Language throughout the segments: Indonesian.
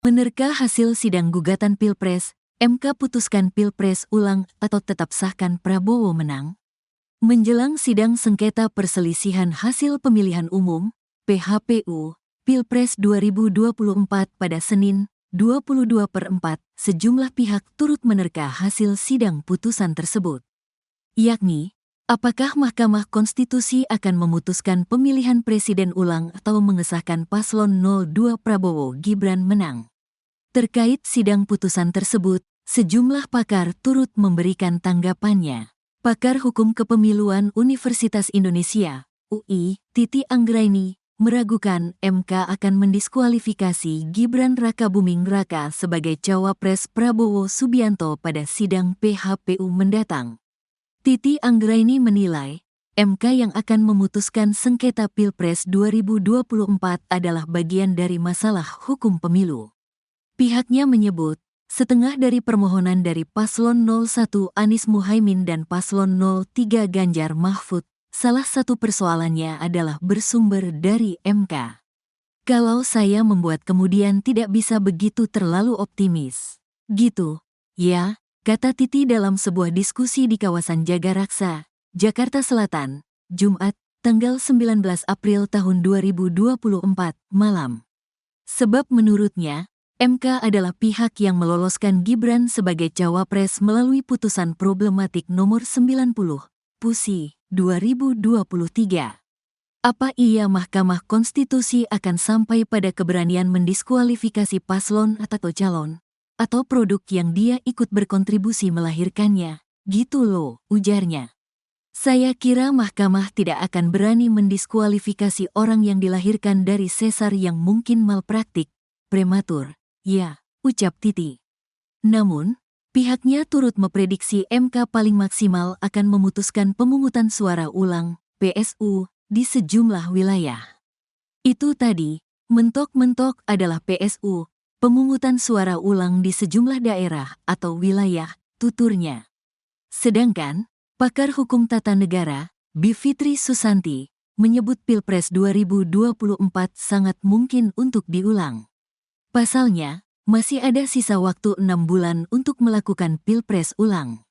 Menerka hasil sidang gugatan Pilpres, MK putuskan Pilpres ulang atau tetap sahkan Prabowo menang. Menjelang sidang sengketa perselisihan hasil pemilihan umum, PHPU, Pilpres 2024 pada Senin, 22/4, sejumlah pihak turut menerka hasil sidang putusan tersebut. Yakni, apakah Mahkamah Konstitusi akan memutuskan pemilihan presiden ulang atau mengesahkan paslon 02 Prabowo Gibran menang. Terkait sidang putusan tersebut, sejumlah pakar turut memberikan tanggapannya. Pakar Hukum Kepemiluan Universitas Indonesia, UI, Titi Anggraini, meragukan MK akan mendiskualifikasi Gibran Rakabuming Raka sebagai cawapres Prabowo Subianto pada sidang PHPU mendatang. Titi Anggraini menilai, MK yang akan memutuskan sengketa Pilpres 2024 adalah bagian dari masalah hukum pemilu. Pihaknya menyebut, setengah dari permohonan dari Paslon 01 Anies Muhaimin dan Paslon 03 Ganjar Mahfud, salah satu persoalannya adalah bersumber dari MK. Kalau saya membuat kemudian tidak bisa begitu terlalu optimis. Gitu, ya, kata Titi dalam sebuah diskusi di kawasan Jagaraksa, Jakarta Selatan, Jumat, tanggal 19 April tahun 2024, malam. Sebab menurutnya, MK adalah pihak yang meloloskan Gibran sebagai cawapres melalui putusan problematik nomor 90, PUSI, 2023. Apa iya Mahkamah Konstitusi akan sampai pada keberanian mendiskualifikasi paslon atau calon, atau produk yang dia ikut berkontribusi melahirkannya? Gitu loh, ujarnya. Saya kira Mahkamah tidak akan berani mendiskualifikasi orang yang dilahirkan dari sesar yang mungkin malpraktik, prematur. Ya, ucap Titi. Namun, pihaknya turut memprediksi MK paling maksimal akan memutuskan pemungutan suara ulang, PSU, di sejumlah wilayah. Itu tadi, mentok-mentok adalah PSU, pemungutan suara ulang di sejumlah daerah atau wilayah, tuturnya. Sedangkan, pakar hukum tata negara, Bivitri Susanti, menyebut Pilpres 2024 sangat mungkin untuk diulang. Pasalnya, masih ada sisa waktu 6 bulan untuk melakukan Pilpres ulang.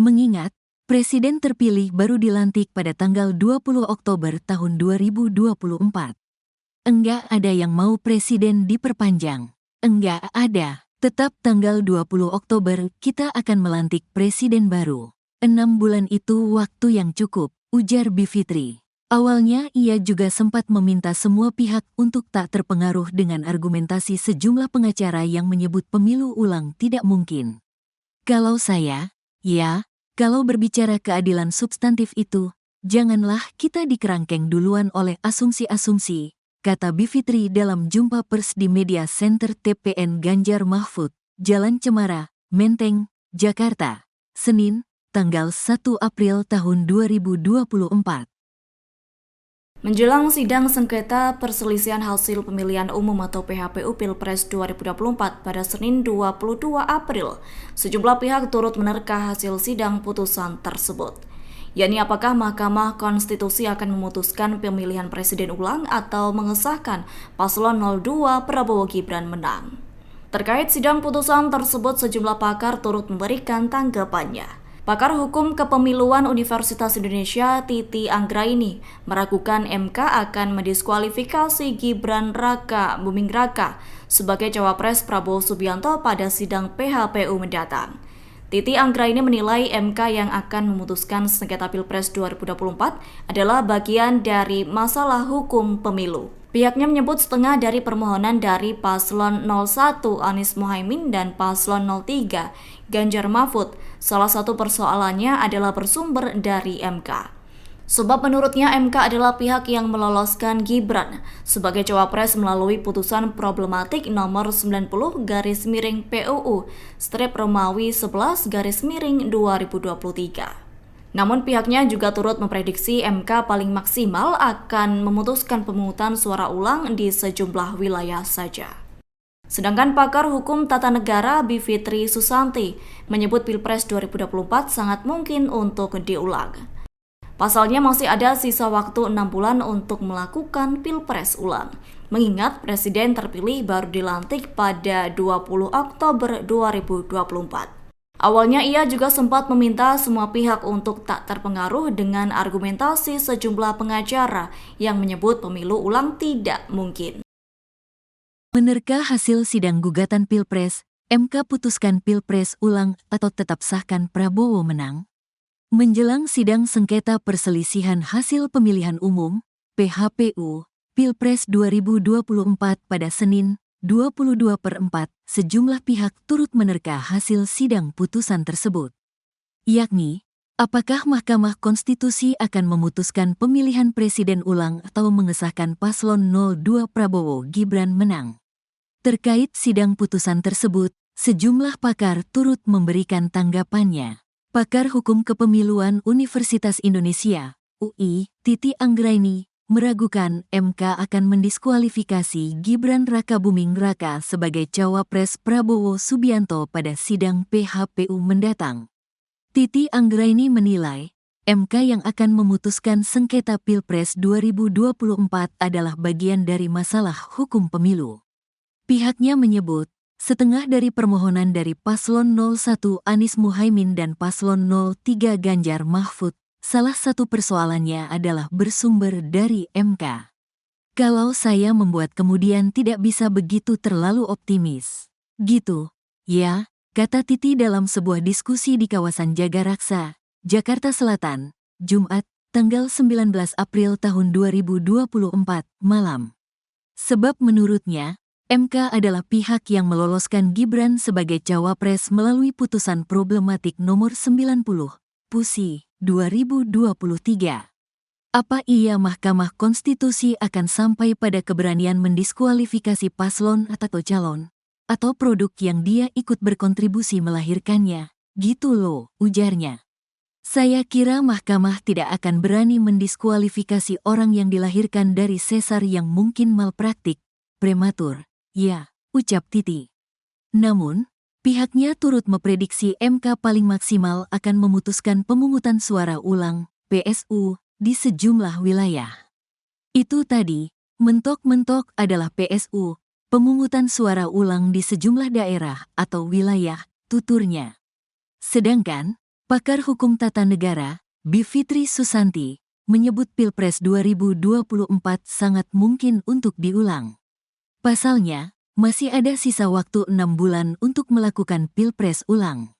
Mengingat, Presiden terpilih baru dilantik pada tanggal 20 Oktober tahun 2024. Enggak ada yang mau Presiden diperpanjang. Enggak ada. Tetap tanggal 20 Oktober kita akan melantik Presiden baru. 6 bulan itu waktu yang cukup, ujar Bivitri. Awalnya ia juga sempat meminta semua pihak untuk tak terpengaruh dengan argumentasi sejumlah pengacara yang menyebut pemilu ulang tidak mungkin. Kalau saya, ya, kalau berbicara keadilan substantif itu, janganlah kita dikerangkeng duluan oleh asumsi-asumsi, kata Bivitri dalam jumpa pers di Media Center TPN Ganjar Mahfud, Jalan Cemara, Menteng, Jakarta, Senin, tanggal 1 April tahun 2024. Menjelang sidang sengketa perselisihan hasil pemilihan umum atau PHPU Pilpres 2024 pada Senin 22 April, sejumlah pihak turut menerka hasil sidang putusan tersebut. Yakni apakah Mahkamah Konstitusi akan memutuskan pemilihan presiden ulang atau mengesahkan paslon 02 Prabowo Gibran menang. Terkait sidang putusan tersebut, sejumlah pakar turut memberikan tanggapannya. Pakar Hukum Kepemiluan Universitas Indonesia Titi Anggraini meragukan MK akan mendiskualifikasi Gibran Rakabuming Raka sebagai cawapres Prabowo Subianto pada sidang PHPU mendatang. Titi Anggraini menilai MK yang akan memutuskan sengketa Pilpres 2024 adalah bagian dari masalah hukum pemilu. Pihaknya menyebut setengah dari permohonan dari Paslon 01 Anies Muhaimin dan Paslon 03 Ganjar Mahfud, salah satu persoalannya adalah bersumber dari MK. Sebab menurutnya MK adalah pihak yang meloloskan Gibran sebagai cawapres melalui putusan problematik nomor 90/PUU Romawi 11/2023. Namun pihaknya juga turut memprediksi MK paling maksimal akan memutuskan pemungutan suara ulang di sejumlah wilayah saja. Sedangkan pakar hukum tata negara Bivitri Susanti menyebut Pilpres 2024 sangat mungkin untuk diulang. Pasalnya masih ada sisa waktu 6 bulan untuk melakukan pilpres ulang. Mengingat Presiden terpilih baru dilantik pada 20 Oktober 2024. Awalnya ia juga sempat meminta semua pihak untuk tak terpengaruh dengan argumentasi sejumlah pengacara yang menyebut pemilu ulang tidak mungkin. Menerka hasil sidang gugatan Pilpres, MK putuskan Pilpres ulang atau tetap sahkan Prabowo menang. Menjelang sidang sengketa perselisihan hasil pemilihan umum, PHPU, Pilpres 2024 pada Senin, 22/4, sejumlah pihak turut menerka hasil sidang putusan tersebut. Yakni, apakah Mahkamah Konstitusi akan memutuskan pemilihan presiden ulang atau mengesahkan paslon 02 Prabowo Gibran menang. Terkait sidang putusan tersebut, sejumlah pakar turut memberikan tanggapannya. Pakar Hukum Kepemiluan Universitas Indonesia, UI, Titi Anggraini, meragukan MK akan mendiskualifikasi Gibran Rakabuming Raka sebagai cawapres Prabowo Subianto pada sidang PHPU mendatang. Titi Anggraini menilai, MK yang akan memutuskan sengketa Pilpres 2024 adalah bagian dari masalah hukum pemilu. Pihaknya menyebut, setengah dari permohonan dari Paslon 01 Anies Muhaimin dan Paslon 03 Ganjar Mahfud, salah satu persoalannya adalah bersumber dari MK. Kalau saya membuat kemudian tidak bisa begitu terlalu optimis. Gitu, ya, kata Titi dalam sebuah diskusi di kawasan Jagaraksa, Jakarta Selatan, Jumat, tanggal 19 April tahun 2024, malam. Sebab menurutnya, MK adalah pihak yang meloloskan Gibran sebagai cawapres melalui putusan problematik nomor 90, PUSI, 2023. Apa iya Mahkamah Konstitusi akan sampai pada keberanian mendiskualifikasi paslon atau calon, atau produk yang dia ikut berkontribusi melahirkannya? Gitu loh, ujarnya. Saya kira Mahkamah tidak akan berani mendiskualifikasi orang yang dilahirkan dari sesar yang mungkin malpraktik, prematur. Ya, ucap Titi. Namun, pihaknya turut memprediksi MK paling maksimal akan memutuskan pemungutan suara ulang, PSU, di sejumlah wilayah. Itu tadi, mentok-mentok adalah PSU, pemungutan suara ulang di sejumlah daerah atau wilayah, tuturnya. Sedangkan, pakar hukum tata negara, Bivitri Susanti, menyebut Pilpres 2024 sangat mungkin untuk diulang. Pasalnya, masih ada sisa waktu 6 bulan untuk melakukan Pilpres ulang.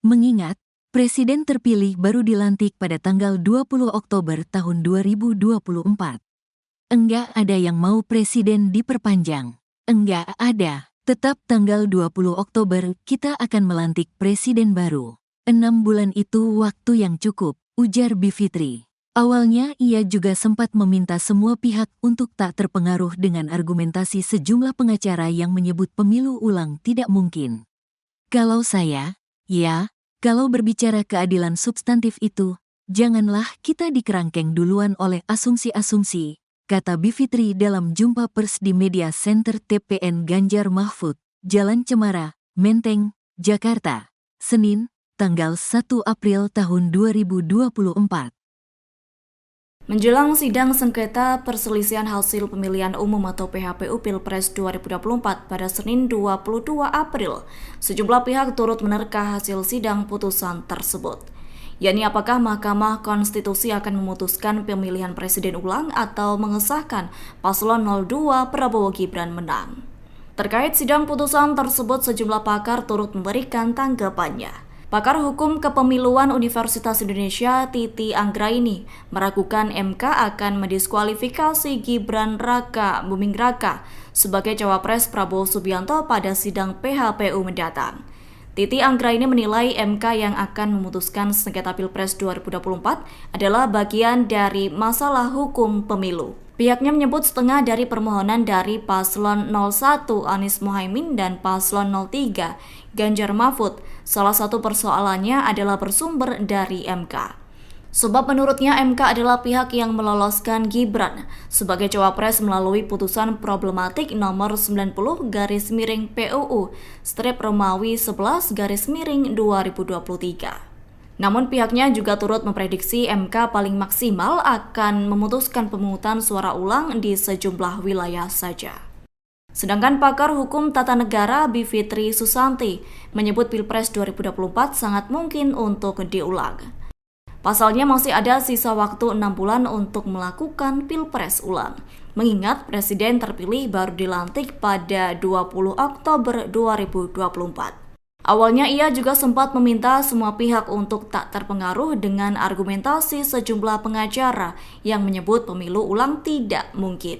Mengingat, Presiden terpilih baru dilantik pada tanggal 20 Oktober tahun 2024. Enggak ada yang mau Presiden diperpanjang. Enggak ada, tetap tanggal 20 Oktober kita akan melantik Presiden baru. 6 bulan itu waktu yang cukup, ujar Bivitri. Awalnya ia juga sempat meminta semua pihak untuk tak terpengaruh dengan argumentasi sejumlah pengacara yang menyebut pemilu ulang tidak mungkin. Kalau saya, ya, kalau berbicara keadilan substantif itu, janganlah kita dikerangkeng duluan oleh asumsi-asumsi, kata Bivitri dalam jumpa pers di Media Center TPN Ganjar Mahfud, Jalan Cemara, Menteng, Jakarta, Senin, tanggal 1 April tahun 2024. Menjelang sidang sengketa perselisihan hasil pemilihan umum atau PHPU Pilpres 2024 pada Senin 22 April, sejumlah pihak turut menerka hasil sidang putusan tersebut. Yakni apakah Mahkamah Konstitusi akan memutuskan pemilihan presiden ulang atau mengesahkan paslon 02 Prabowo Gibran menang. Terkait sidang putusan tersebut, sejumlah pakar turut memberikan tanggapannya. Pakar Hukum Kepemiluan Universitas Indonesia Titi Anggraini meragukan MK akan mendiskualifikasi Gibran Rakabuming Raka sebagai cawapres Prabowo Subianto pada sidang PHPU mendatang. Titi Anggraini menilai MK yang akan memutuskan sengketa Pilpres 2024 adalah bagian dari masalah hukum pemilu. Pihaknya menyebut setengah dari permohonan dari Paslon 01 Anies Muhaimin dan Paslon 03 Ganjar Mahfud, salah satu persoalannya adalah bersumber dari MK. Sebab menurutnya MK adalah pihak yang meloloskan Gibran sebagai cawapres melalui putusan problematik nomor 90/PUU / Romawi 11/2023. Namun pihaknya juga turut memprediksi MK paling maksimal akan memutuskan pemungutan suara ulang di sejumlah wilayah saja. Sedangkan pakar hukum tata negara Bivitri Susanti menyebut Pilpres 2024 sangat mungkin untuk diulang. Pasalnya masih ada sisa waktu 6 bulan untuk melakukan Pilpres ulang, mengingat Presiden terpilih baru dilantik pada 20 Oktober 2024. Awalnya ia juga sempat meminta semua pihak untuk tak terpengaruh dengan argumentasi sejumlah pengacara yang menyebut pemilu ulang tidak mungkin.